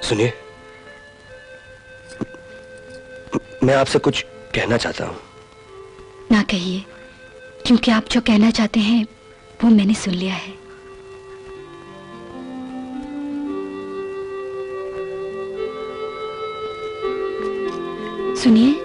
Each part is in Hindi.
सुनिए, मैं आपसे कुछ कहना चाहता हूं। ना कहिए, क्योंकि आप जो कहना चाहते हैं वो मैंने सुन लिया है। सुनिए,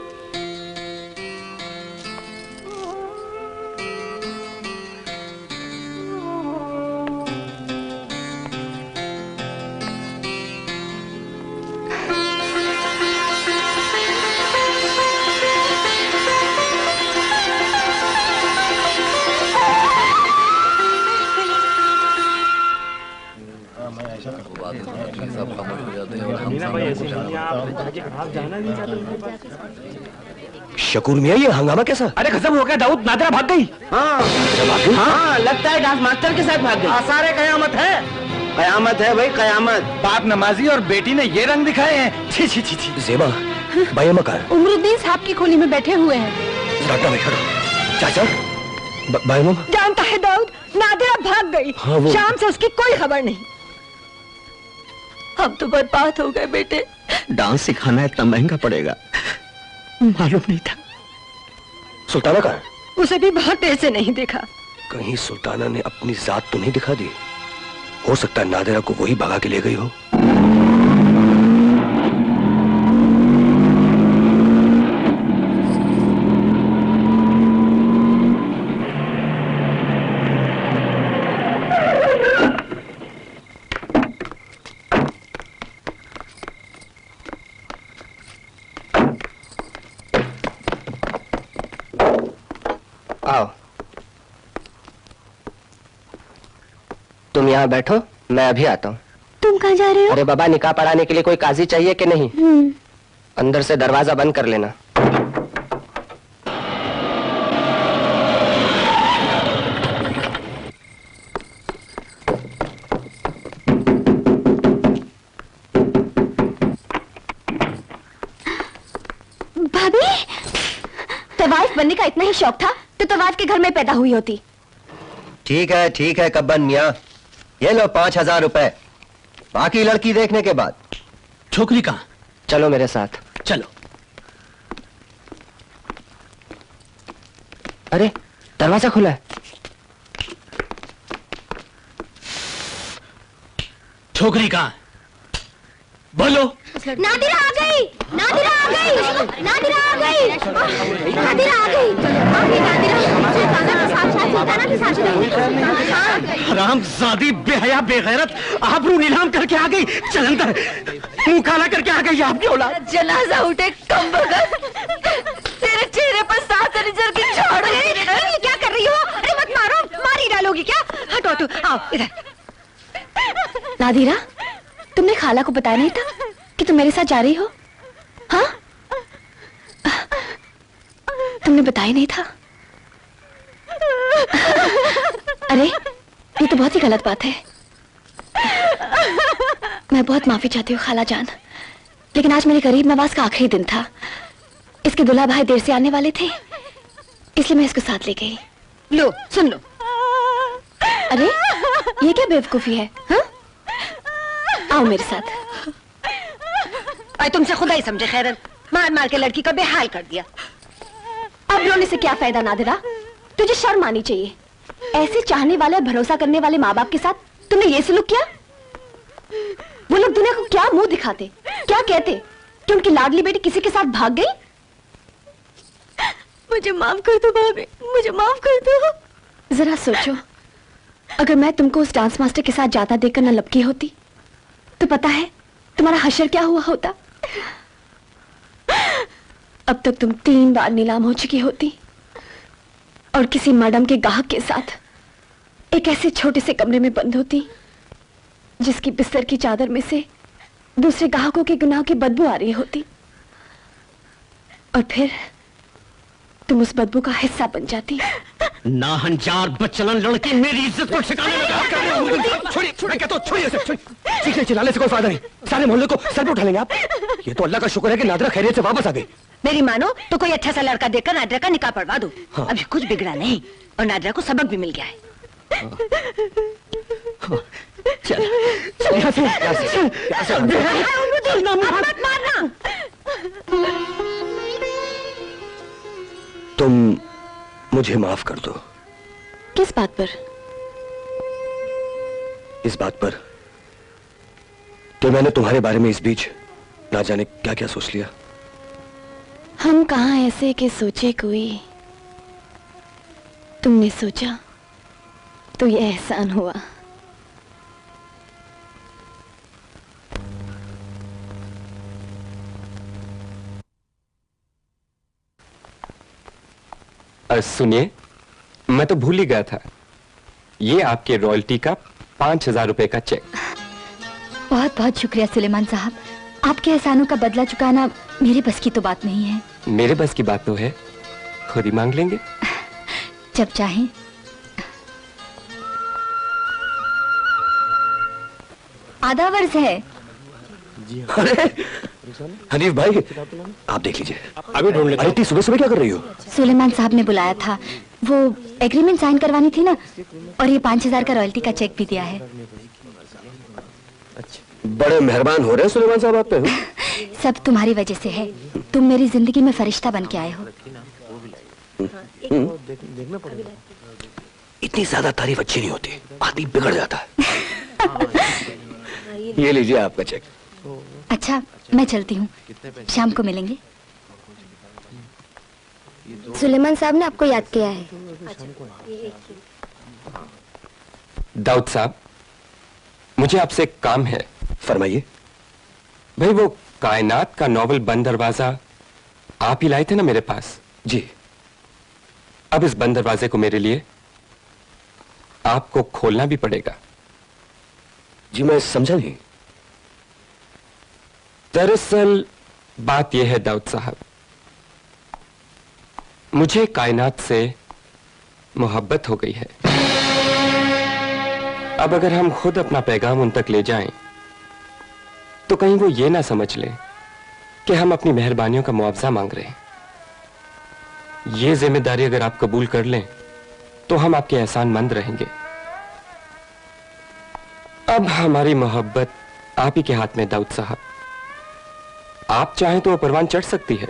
शकूर मियां, ये हंगामा कैसा? अरे खत्म हो गया दाऊद, नादिरा भाग गई। हाँ, लगता है डांस मास्टर के साथ भाग गई। आसारे कयामत है, कयामत है भाई, कयामत। बाप नमाजी और बेटी ने ये रंग दिखाए हैं। छी छी छी छी। ज़ेबा, भाई मकार उमरुद्दीन साहब की खोली में बैठे हुए हैं। डाटा में खड़ा। चाचा, भाई मामा। जानता है दाऊद, नादिरा भाग गई। हाँ, वो... शाम से उसकी कोई खबर नहीं। हम तो बर्बाद हो गए बेटे। डांस सिखाना इतना महंगा पड़ेगा, मालूम नहीं था। सुल्ताना कहाँ है? उसे भी बहुत देर से नहीं देखा। कहीं सुल्ताना ने अपनी जात तो नहीं दिखा दी? हो सकता है नादिरा को वही भगा के ले गई हो। आओ, तुम यहाँ बैठो, मैं अभी आता हूँ। तुम कहाँ जा रहे हो? अरे बाबा, निकाह पढ़ाने के लिए कोई काजी चाहिए कि नहीं? अंदर से दरवाजा बंद कर लेना। भाभी, तवाइफ बनने का इतना ही शौक था तो तवाइफ के घर में पैदा हुई होती। ठीक है कब्बन मियाँ, ये लो 5,000 रुपए, बाकी लड़की देखने के बाद। छोकरी कहाँ? चलो मेरे साथ। चलो। अरे दरवाजा खुला है। छोकरी कहाँ? बोलो। नादिरा आ गई, नादिरा आ गई, नादिरा आ गई, नादिरा आ गई। हरामजादी, बेहया, बेगैरत, आबरू नीलाम करके आ गई। चल अंदर, मुंह काला करके आ गई आपकी औलाद। जनाजा उठे कमबख्त, तेरे चेहरे पर 7 नजर की झाड़। ये क्या कर रही हो? अरे मत मारो, मार ही डालोगी क्या? हटो तू, आओ इधर। नादिरा, तुमने खाला को बताया नहीं था कि तुम मेरे साथ जा रही हो? हाँ, तुमने बताया नहीं था? अरे ये तो बहुत ही गलत बात है। मैं बहुत माफी चाहती हूँ खाला जान, लेकिन आज मेरे गरीब नवाज का आखिरी दिन था। इसके दूल्हा भाई देर से आने वाले थे, इसलिए मैं इसको साथ ले गई। लो सुन लो। अरे ये क्या बेवकूफी है? हाँ, आओ मेरे साथ। भाई तुमसे खुदा ही समझे खैरन, मार मार के लड़की का बेहाल कर दिया। अब रोने से क्या फायदा नादिरा, तुझे शर्म आनी चाहिए। ऐसे चाहने वाले, भरोसा करने वाले माँ बाप के साथ तुमने ये सलूक किया। वो लोग दुनिया को क्या मुंह दिखाते, क्या कहते कि उनकी लाडली बेटी किसी के साथ भाग गई? मुझे माफ कर दो भाभी, मुझे माफ कर दो। जरा सोचो, अगर मैं तुमको उस डांस मास्टर के साथ जाता देखकर न लपकी होती तो पता है तुम्हारा हशर क्या हुआ होता। अब तक तुम 3 बार नीलाम हो चुकी होती और किसी मैडम के गाहक के साथ एक ऐसे छोटे से कमरे में बंद होती जिसकी बिस्तर की चादर में से दूसरे ग्राहकों के गुनाह की बदबू आ रही होती, और फिर तुम उस बदबू का हिस्सा बन जाती। नाहंजार बच्चलन लड़की मेरी इज्जत को ठिकाने लगा। छोड़िए, मैं कहता हूँ छोड़िए उसे। चीखने चिल्लाने से कोई फायदा नहीं, सारे मोहल्ले को सर पे उठा लेंगे आप। ये तो अल्लाह का शुक्र है कि नादिरा खैरियत से वापस आ गई। मेरी मानो तो कोई अच्छा सा लड़का देखकर नादिरा का निकाह पढ़वा दो। हाँ। अभी कुछ बिगड़ा नहीं और नादिरा को सबक भी मिल गया है। चल, चल यहाँ से। मत मारना। तुम मुझे माफ कर दो। किस बात पर? इस बात पर कि मैंने तुम्हारे बारे में इस बीच ना जाने क्या क्या सोच लिया। हम कहाँ ऐसे कि सोचे कोई, तुमने सोचा तो ये एहसान हुआ। सुनिए, मैं तो भूल ही गया था, ये आपके रॉयल्टी का 5,000 रुपए का चेक। बहुत बहुत शुक्रिया सुलेमान साहब, आपके एहसानों का बदला चुकाना मेरे बस की तो बात नहीं है। मेरे बस की बात तो है, खुद ही मांग लेंगे जब चाहें। आधा वर्ष है। अरे हनीफ भाई, आप देख लीजिए। अभी ढूंढ लेता अरे इतनी सुबह सुबह क्या कर रही हो? सुलेमान साहब ने बुलाया था, वो एग्रीमेंट साइन करवानी थी ना, और ये 5,000 का रॉयल्टी का चेक भी दिया है। बड़े मेहरबान हो रहे हैं सुलेमान साहब आप पे। सब तुम्हारी वजह से है, तुम मेरी जिंदगी में फरिश्ता बन के आए हो। इतनी ज्यादा तारीफ अच्छी नहीं होती, आदमी बिगड़ जाता है। ये लीजिए आपका चेक। अच्छा, मैं चलती हूँ, शाम को मिलेंगे। सुलेमान साहब ने आपको याद किया है। दाऊद साहब, मुझे आपसे एक काम है। फरमाइए। भाई, वो कायनात का नॉवल बंद दरवाजा आप ही लाए थे ना मेरे पास? जी। अब इस बंद दरवाजे को मेरे लिए आपको खोलना भी पड़ेगा। जी मैं समझा नहीं। दरअसल बात यह है दाऊद साहब, मुझे कायनात से मोहब्बत हो गई है। अब अगर हम खुद अपना पैगाम उन तक ले जाएं, तो कहीं वो ये ना समझ लें कि हम अपनी मेहरबानियों का मुआवजा मांग रहे हैं। ये जिम्मेदारी अगर आप कबूल कर लें, तो हम आपके एहसानमंद रहेंगे। अब हमारी मोहब्बत आप ही के हाथ में दाऊद साहब, आप चाहें तो वो परवान चढ़ सकती है।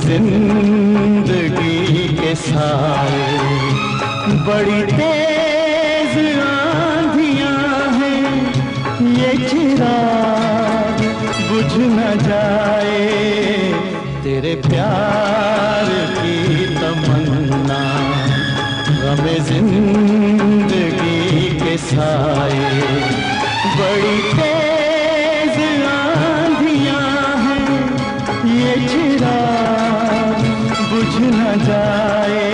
जिंदगी के साए बड़ी तेज आंधियां हैं, ये चिराग बुझ न जाए। तेरे प्यार की तमन्ना गमे जिंदगी के साए बड़ी तेज आंधियां हैं, ये चिराग बुझ न जाए।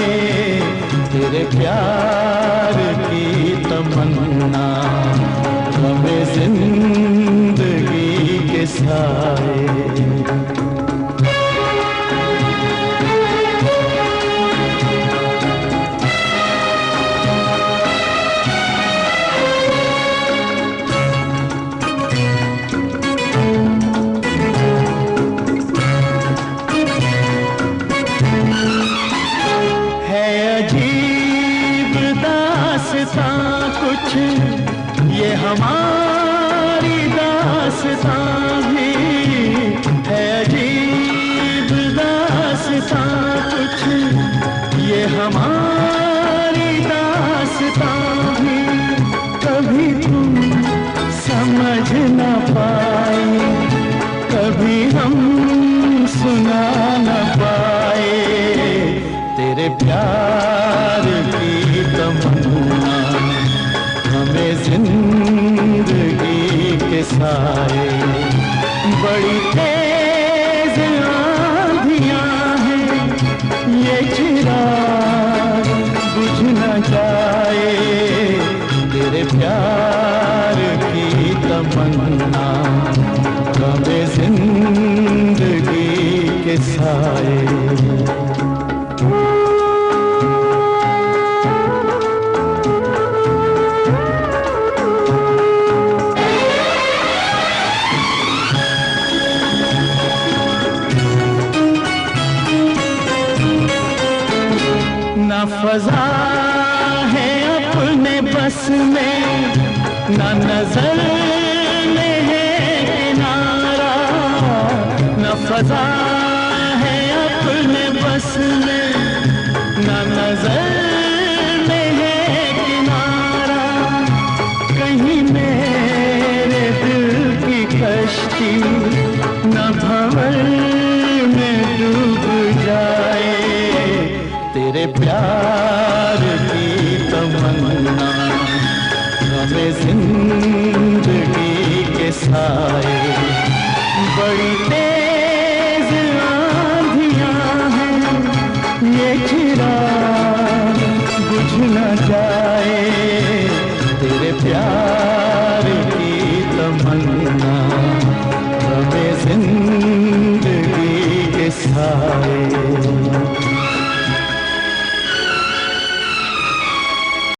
तेरे प्यार की तमन्ना गमे जिंदगी के साए। कुछ ये हमारी दास्तां भी है, अजीब दास्तां कुछ ये हमारी दास्तां भी। कभी तुम समझ न पाए, कभी हम सुना न पाए। तेरे प्यार की तमन्ना हमें जिंदगी के साए बड़ी तेज आंधियां हैं, ये चिराग बुझ न जाए। तेरे प्यार की तमन्ना साए। ना फजा है अपने बस में, ना नजर में है किनारा। ना फजा है अपने बस में, ना नजर में है किनारा। कहीं मेरे दिल की कश्ती ना भंवर में डूब जाए। तेरे प्यार की तमन्ना हमें जिंदगी के साए। बड़ी तेज आंधियां हैं, ये चिराग बुझ न जाए।